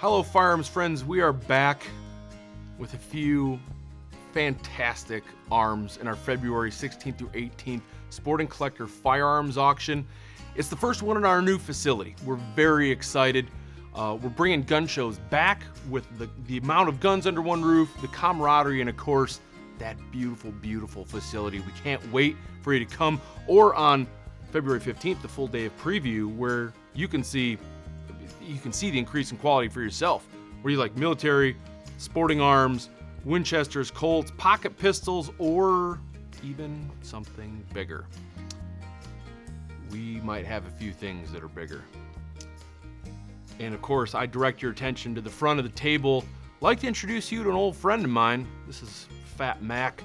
Hello firearms friends, we are back with a few fantastic arms in our February 16th through 18th Sporting Collector Firearms Auction. It's the first one in our new facility. We're very excited. We're bringing gun shows back with the amount of guns under one roof, the camaraderie, and of course, that beautiful, beautiful facility. We can't wait for you to come, or on February 15th, the full day of preview, where you can see the increase in quality for yourself. Where you like military, sporting arms, Winchesters, Colts, pocket pistols, or even something bigger. We might have a few things that are bigger. And of course, I direct your attention to the front of the table. I'd like to introduce you to an old friend of mine. This is Fat Mac.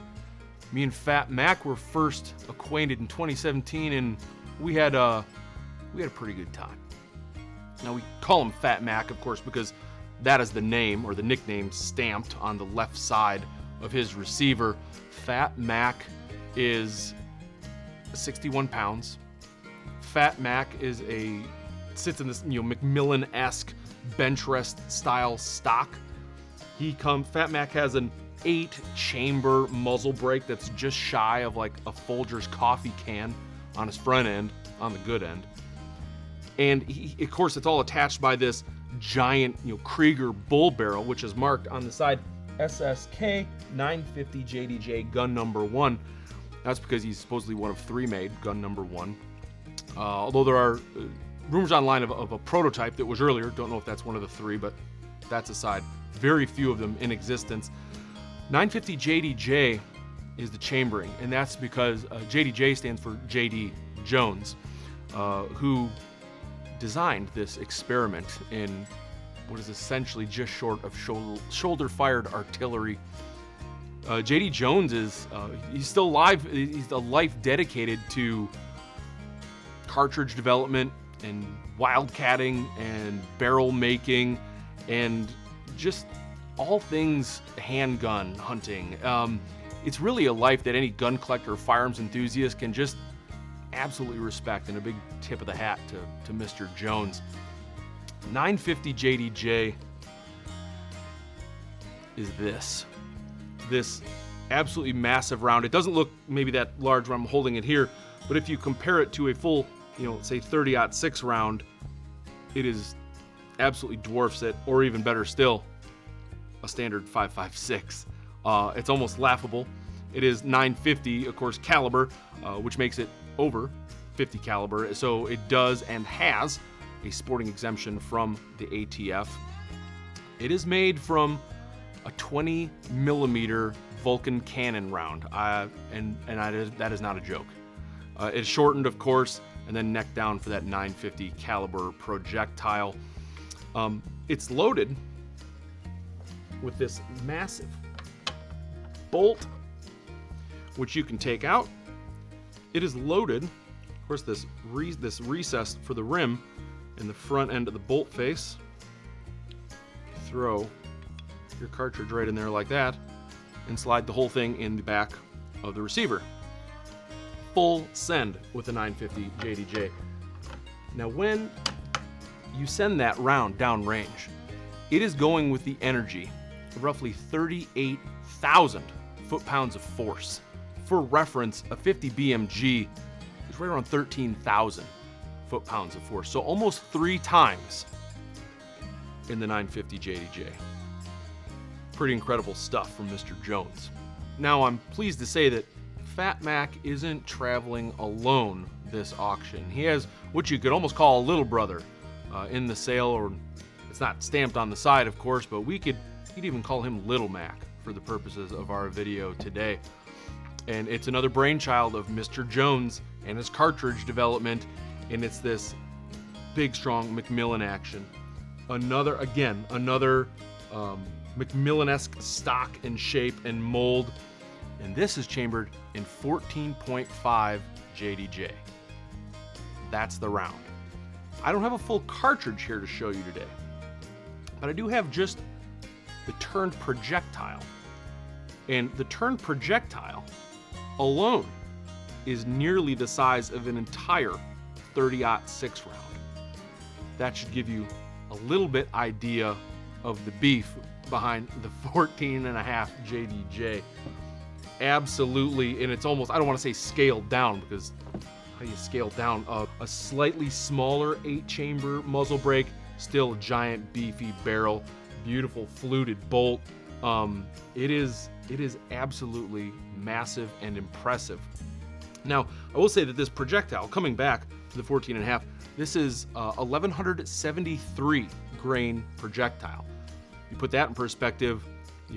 Me and Fat Mac were first acquainted in 2017, and we had a pretty good time. Now, we call him Fat Mac, of course, because that is the name or the nickname stamped on the left side of his receiver. Fat Mac is 61 pounds. Fat Mac sits in this McMillan-esque bench rest style stock. Fat Mac has an 8-chamber muzzle brake that's just shy of like a Folgers coffee can on his front end, on the good end. And of course, it's all attached by this giant, Krieger bull barrel, which is marked on the side SSK 950 JDJ gun number 1. That's because he's supposedly one of 3 made, gun number 1. Although there are rumors online of a prototype that was earlier. Don't know if that's one of the 3, but that's aside. Very few of them in existence. 950 JDJ is the chambering, and that's because JDJ stands for J.D. Jones, who designed this experiment in what is essentially just short of shoulder-fired artillery. J.D. Jones he's still alive. He's a life dedicated to cartridge development and wildcatting and barrel making and just all things handgun hunting. It's really a life that any gun collector or firearms enthusiast can just absolutely respect, and a big tip of the hat to Mr. Jones. 950 JDJ is this absolutely massive round. It doesn't look maybe that large when I'm holding it here, but if you compare it to a full, say 30-06 round, it is absolutely dwarfs it, or even better still, a standard 5.56. It's almost laughable. It is 950, of course, caliber, which makes it over 50 caliber, so it does and has a sporting exemption from the ATF. It is made from a 20 millimeter Vulcan cannon round, and that is not a joke. It's shortened, of course, and then neck down for that 950 caliber projectile. It's loaded with this massive bolt, which you can take out. It is loaded, of course, this recess for the rim in the front end of the bolt face. Throw your cartridge right in there like that and slide the whole thing in the back of the receiver. Full send with the 950 JDJ. Now, when you send that round downrange, it is going with the energy of roughly 38,000 foot-pounds of force. For reference, a 50 BMG is right around 13,000 foot-pounds of force, so almost 3 times in the 950 JDJ. Pretty incredible stuff from Mr. Jones. Now, I'm pleased to say that Fat Mac isn't traveling alone this auction. He has what you could almost call a little brother in the sale, or it's not stamped on the side, of course, but you'd even call him Little Mac for the purposes of our video today. And it's another brainchild of Mr. Jones and his cartridge development, and it's this big, strong McMillan action. Another McMillan-esque stock and shape and mold, and this is chambered in 14.5 JDJ. That's the round. I don't have a full cartridge here to show you today, but I do have just the turned projectile. And the turned projectile alone is nearly the size of an entire 30-06 round. That should give you a little bit idea of the beef behind the 14.5 JDJ. Absolutely, and it's almost, I don't want to say scaled down, because how do you scale down? A slightly smaller 8-chamber muzzle brake, still a giant beefy barrel, beautiful fluted bolt. It is absolutely massive and impressive. Now, I will say that this projectile, coming back to the 14.5, this is 1173 grain projectile. You put that in perspective,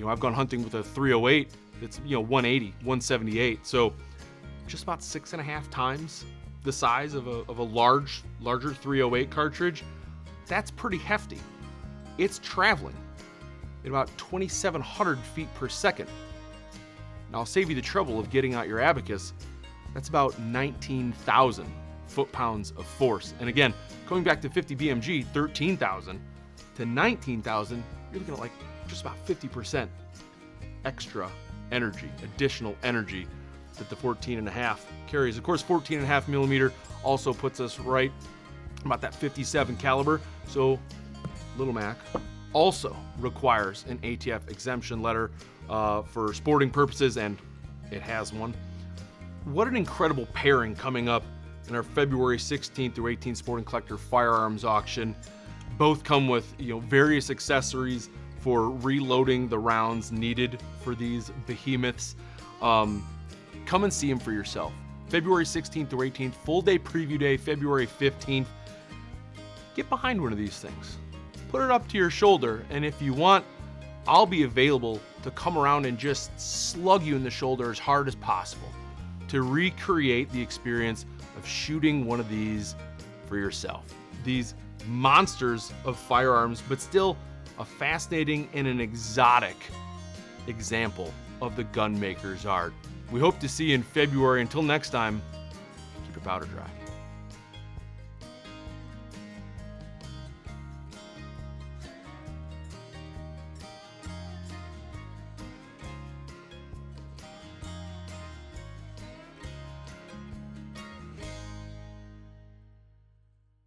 I've gone hunting with a 308 that's 180, 178, so just about 6.5 times the size of a larger 308 cartridge. That's pretty hefty. It's traveling at about 2,700 feet per second. Now, I'll save you the trouble of getting out your abacus. That's about 19,000 foot-pounds of force. And again, going back to 50 BMG, 13,000 to 19,000, you're looking at like just about 50% extra energy, additional energy that the 14.5 carries. Of course, 14.5 millimeter also puts us right about that 57 caliber. So Little Mac also requires an ATF exemption letter for sporting purposes, and it has one. What an incredible pairing coming up in our February 16th through 18th Sporting Collector firearms auction. Both come with various accessories for reloading the rounds needed for these behemoths. Come and see them for yourself. February 16th through 18th, full day preview day, February 15th. Get behind one of these things. Put it up to your shoulder, and if you want, I'll be available to come around and just slug you in the shoulder as hard as possible to recreate the experience of shooting one of these for yourself. These monsters of firearms, but still a fascinating and an exotic example of the gun maker's art. We hope to see you in February. Until next time, keep your powder dry.